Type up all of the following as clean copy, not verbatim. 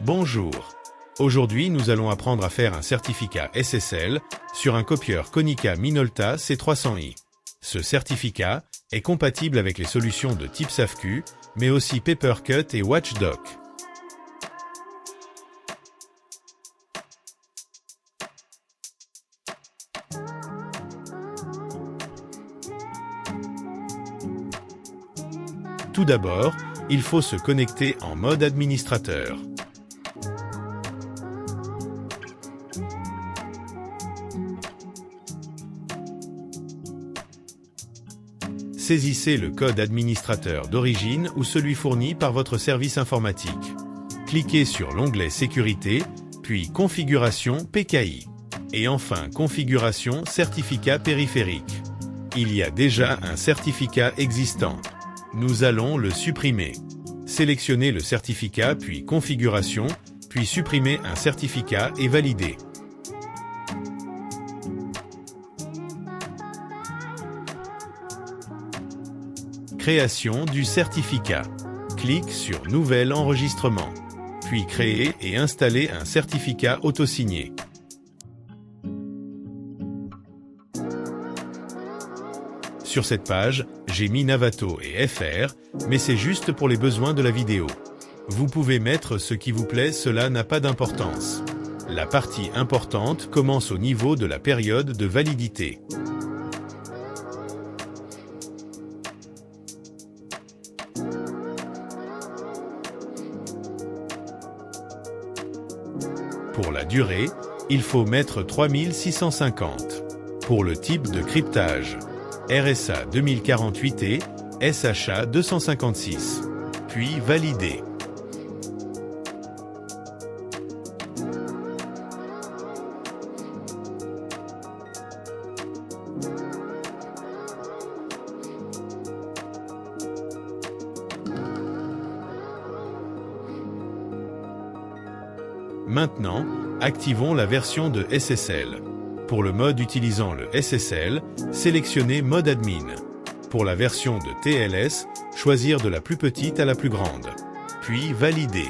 Bonjour. Aujourd'hui, nous allons apprendre à faire un certificat SSL sur un copieur Konica Minolta C300i. Ce certificat est compatible avec les solutions de type SAFQ, mais aussi Papercut et Watchdog. Tout d'abord, il faut se connecter en mode administrateur. Saisissez le code administrateur d'origine ou celui fourni par votre service informatique. Cliquez sur l'onglet Sécurité, puis Configuration PKI. Et enfin Configuration certificat périphérique. Il y a déjà un certificat existant. Nous allons le supprimer. Sélectionnez le certificat puis Configuration, puis supprimez un certificat et validez. Création du certificat. Clique sur Nouvel enregistrement. Puis créer et installer un certificat autosigné. Sur cette page, j'ai mis Navato et FR, mais c'est juste pour les besoins de la vidéo. Vous pouvez mettre ce qui vous plaît, cela n'a pas d'importance. La partie importante commence au niveau de la période de validité. Pour la durée, il faut mettre 3650. Pour le type de cryptage, RSA 2048 et SHA 256. Puis valider. Maintenant, activons la version de SSL. Pour le mode utilisant le SSL, sélectionnez Mode Admin. Pour la version de TLS, choisir de la plus petite à la plus grande. Puis valider.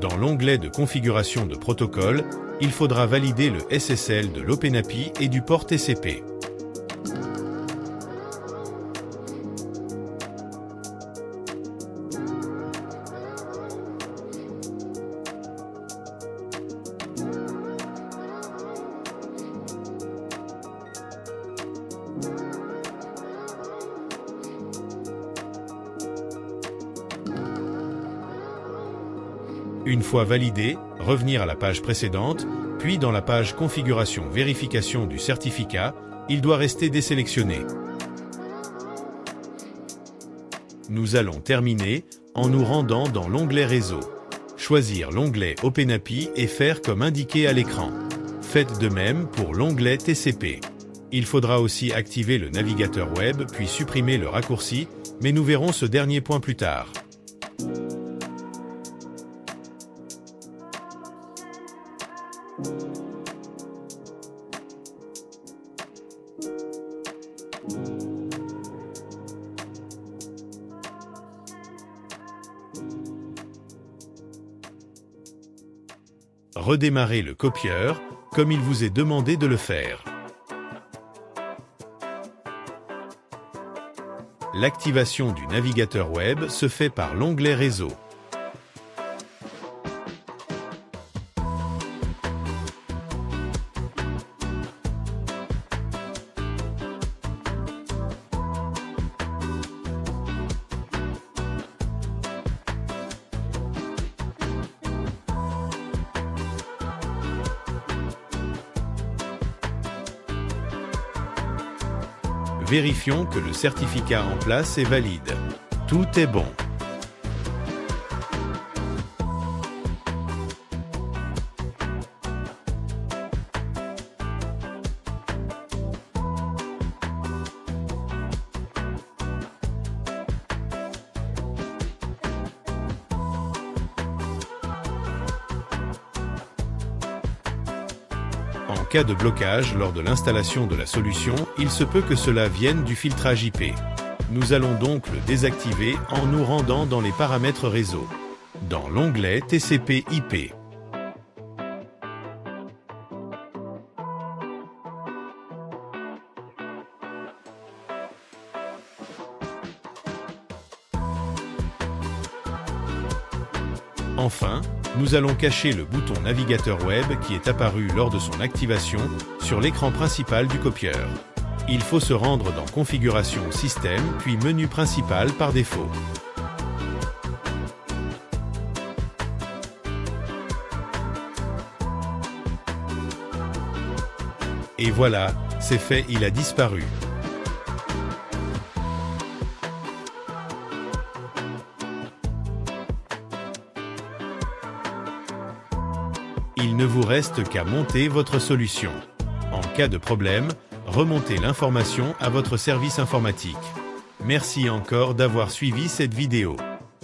Dans l'onglet de configuration de protocole, il faudra valider le SSL de l'OpenAPI et du port TCP. Une fois validé, revenir à la page précédente, puis dans la page Configuration vérification du certificat, il doit rester désélectionné. Nous allons terminer en nous rendant dans l'onglet Réseau. Choisir l'onglet OpenAPI et faire comme indiqué à l'écran. Faites de même pour l'onglet TCP. Il faudra aussi activer le navigateur web puis supprimer le raccourci, mais nous verrons ce dernier point plus tard. Redémarrez le copieur, comme il vous est demandé de le faire. L'activation du navigateur web se fait par l'onglet Réseau. Vérifions que le certificat en place est valide. Tout est bon. En cas de blocage lors de l'installation de la solution, il se peut que cela vienne du filtrage IP. Nous allons donc le désactiver en nous rendant dans les paramètres réseau, dans l'onglet TCP/IP. Enfin, nous allons cacher le bouton navigateur web qui est apparu lors de son activation sur l'écran principal du copieur. Il faut se rendre dans Configuration Système puis Menu principal par défaut. Et voilà, c'est fait, il a disparu. Il ne vous reste qu'à monter votre solution. En cas de problème, remontez l'information à votre service informatique. Merci encore d'avoir suivi cette vidéo.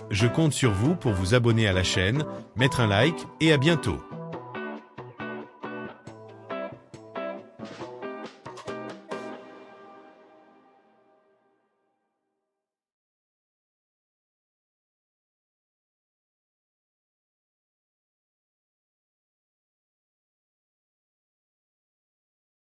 Je compte sur vous pour vous abonner à la chaîne, mettre un like et à bientôt.